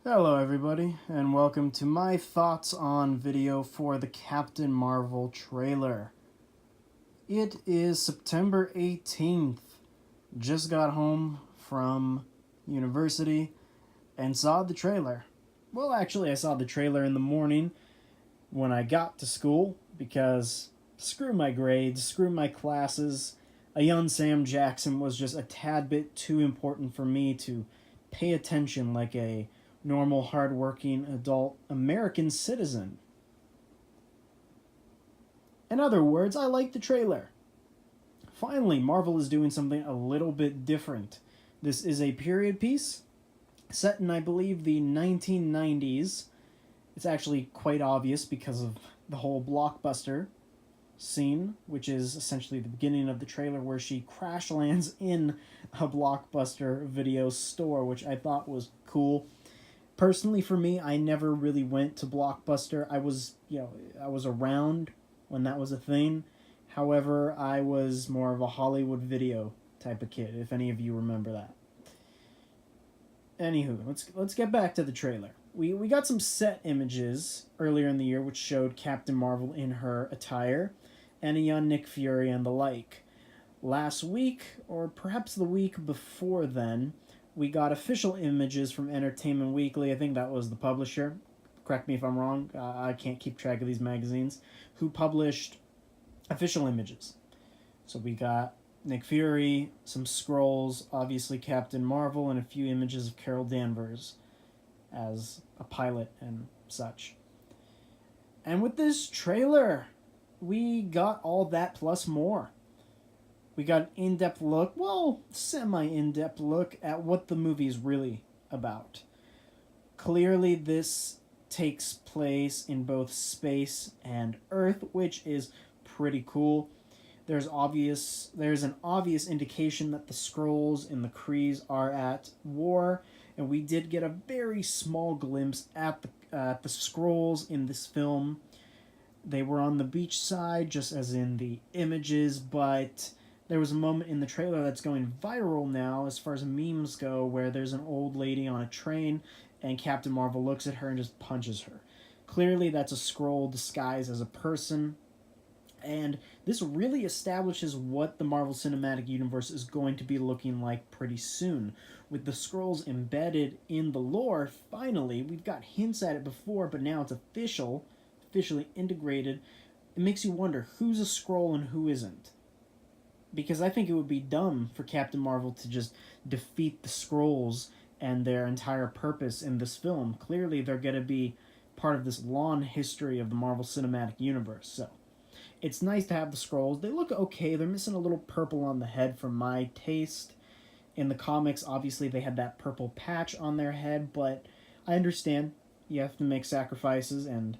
Hello everybody, and welcome to my thoughts on video for the Captain Marvel trailer. It is September 18th. Just got home from university and saw the trailer. Well, actually, I saw the trailer in the morning when I got to school because screw my grades, screw my classes. A young Sam Jackson was just a tad bit too important for me to pay attention like a normal, hardworking, adult American citizen. In other words, I like the trailer. Finally, Marvel is doing something a little bit different. This is a period piece set in, I believe, the 1990s. It's actually quite obvious because of the whole blockbuster scene, which is essentially the beginning of the trailer where she crash lands in a Blockbuster video store, which I thought was cool. Personally, for me, I never really went to Blockbuster. I was around when that was a thing. However, I was more of a Hollywood Video type of kid, if any of you remember that. Anywho, let's get back to the trailer. We got some set images earlier in the year which showed Captain Marvel in her attire, and a young Nick Fury and the like. Last week, or perhaps the week before then, we got official images from Entertainment Weekly. I think that was the publisher. Correct me if I'm wrong. I can't keep track of these magazines. Who published official images. So we got Nick Fury, some scrolls, obviously Captain Marvel, and a few images of Carol Danvers as a pilot and such. And with this trailer, we got all that plus more. We got an in-depth look, well, semi-in-depth look at what the movie is really about. Clearly, this takes place in both space and Earth, which is pretty cool. There's an obvious indication that the Skrulls and the Krees are at war, and we did get a very small glimpse at the Skrulls in this film. They were on the beach side, just as in the images, but there was a moment in the trailer that's going viral now as far as memes go where there's an old lady on a train and Captain Marvel looks at her and just punches her. Clearly that's a Skrull disguised as a person, and this really establishes what the Marvel Cinematic Universe is going to be looking like pretty soon. With the Skrulls embedded in the lore, finally, we've got hints at it before, but now it's officially integrated. It makes you wonder who's a Skrull and who isn't. Because I think it would be dumb for Captain Marvel to just defeat the Skrulls and their entire purpose in this film. Clearly, they're going to be part of this long history of the Marvel Cinematic Universe. So, it's nice to have the Skrulls. They look okay. They're missing a little purple on the head for my taste. In the comics, obviously, they had that purple patch on their head, but I understand. You have to make sacrifices, and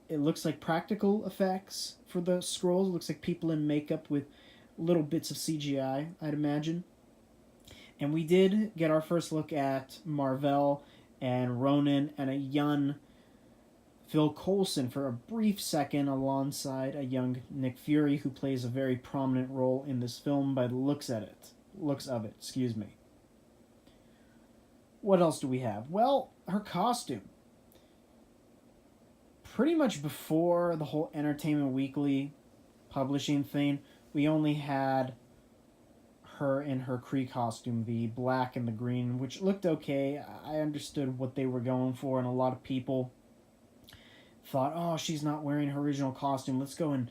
it looks like practical effects for the Skrulls. It looks like people in makeup with little bits of CGI, I'd imagine. And we did get our first look at Marvel and Ronan and a young Phil Coulson for a brief second alongside a young Nick Fury who plays a very prominent role in this film by the looks of it. What else do we have? Well, her costume. Pretty much before the whole Entertainment Weekly publishing thing, we only had her in her Kree costume, the black and the green, which looked okay. I understood what they were going for, and a lot of people thought, oh, she's not wearing her original costume. Let's go and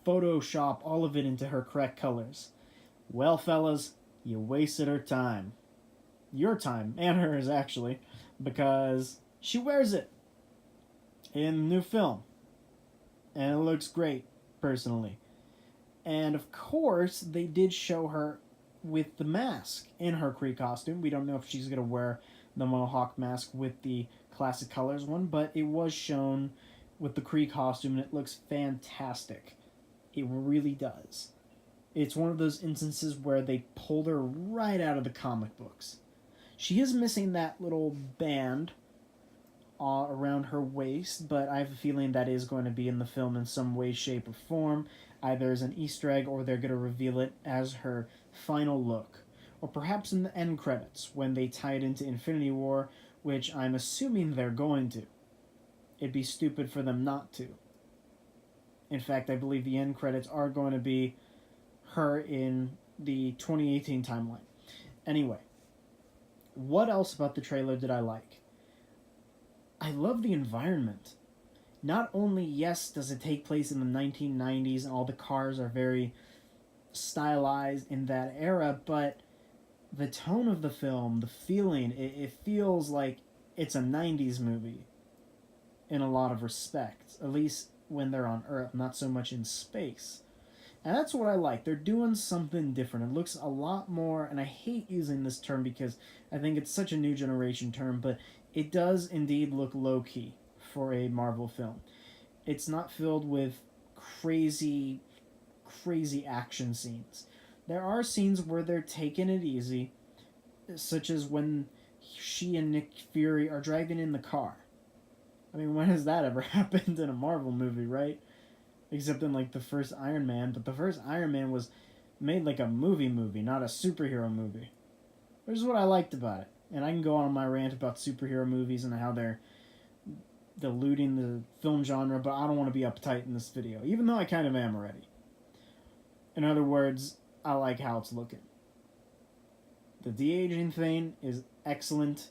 Photoshop all of it into her correct colors. Well, fellas, you wasted her time. Your time, and hers, actually, because she wears it in the new film. And it looks great, personally. And of course, they did show her with the mask in her Kree costume. We don't know if she's going to wear the Mohawk mask with the classic colors one, but it was shown with the Kree costume, and it looks fantastic. It really does. It's one of those instances where they pulled her right out of the comic books. She is missing that little band around her waist, but I have a feeling that is going to be in the film in some way, shape, or form. Either as an Easter egg or they're going to reveal it as her final look. Or perhaps in the end credits when they tie it into Infinity War which I'm assuming they're going to. It'd be stupid for them not to. In fact, I believe the end credits are going to be her in the 2018 timeline. Anyway, what else about the trailer did I like? I love the environment. Not only, yes, does it take place in the 1990s and all the cars are very stylized in that era, but the tone of the film, the feeling, it feels like it's a 90s movie in a lot of respects, at least when they're on Earth, not so much in space. And that's what I like. They're doing something different. It looks a lot more, and I hate using this term because I think it's such a new generation term, but it does indeed look low-key for a Marvel film. It's not filled with crazy action scenes. There are scenes where they're taking it easy, such as when she and Nick Fury are driving in the car. I mean, when has that ever happened in a Marvel movie, right? Except in, like, the first Iron Man. But the first Iron Man was made like a movie, not a superhero movie. Which is what I liked about it. And I can go on my rant about superhero movies and how they're diluting the film genre, but I don't want to be uptight in this video, even though I kind of am already. In other words, I like how it's looking. The de-aging thing is excellent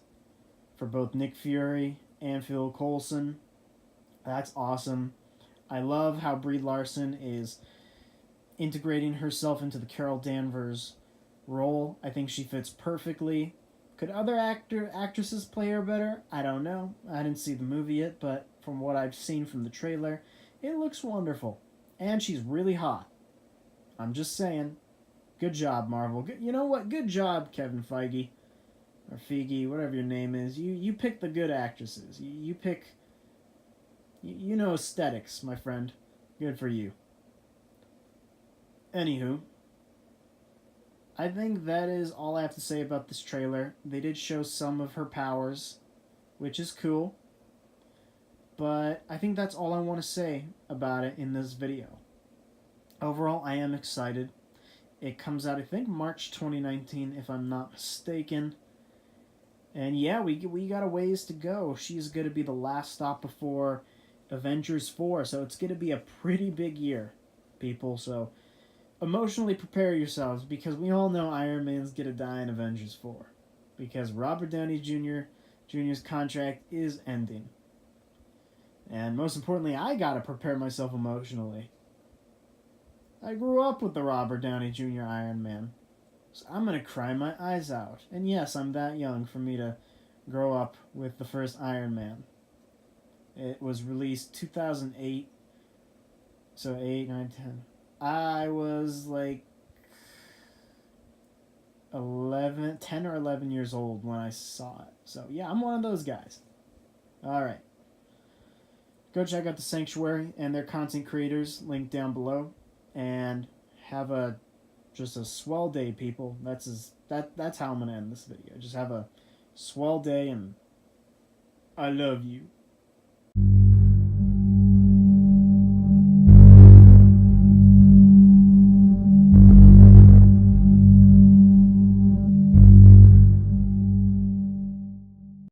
for both Nick Fury and Phil Coulson. That's awesome. I love how Brie Larson is integrating herself into the Carol Danvers role. I think she fits perfectly. Could other actresses play her better? I don't know. I didn't see the movie yet, but from what I've seen from the trailer, it looks wonderful. And she's really hot. I'm just saying. Good job, Marvel. You know what? Good job, Kevin Feige. Or Feige, whatever your name is. You pick the good actresses. You pick... You know aesthetics, my friend. Good for you. Anywho, I think that is all I have to say about this trailer. They did show some of her powers, which is cool. But I think that's all I want to say about it in this video. Overall, I am excited. It comes out, I think, March 2019, if I'm not mistaken. And yeah, we got a ways to go. She's going to be the last stop before Avengers 4, so it's going to be a pretty big year, people. So emotionally prepare yourselves, because we all know Iron Man's going to die in Avengers 4. Because Robert Downey Jr.'s contract is ending. And most importantly, I got to prepare myself emotionally. I grew up with the Robert Downey Jr. Iron Man. So I'm going to cry my eyes out. And yes, I'm that young for me to grow up with the first Iron Man. It was released 2008. So 8, 9, 10. I was like 10 or 11 years old when I saw it. So yeah, I'm one of those guys. Alright. Go check out The Sanctuary and their content creators, linked down below. And have just a swell day, people. That's how I'm gonna end this video. Just have a swell day, and I love you.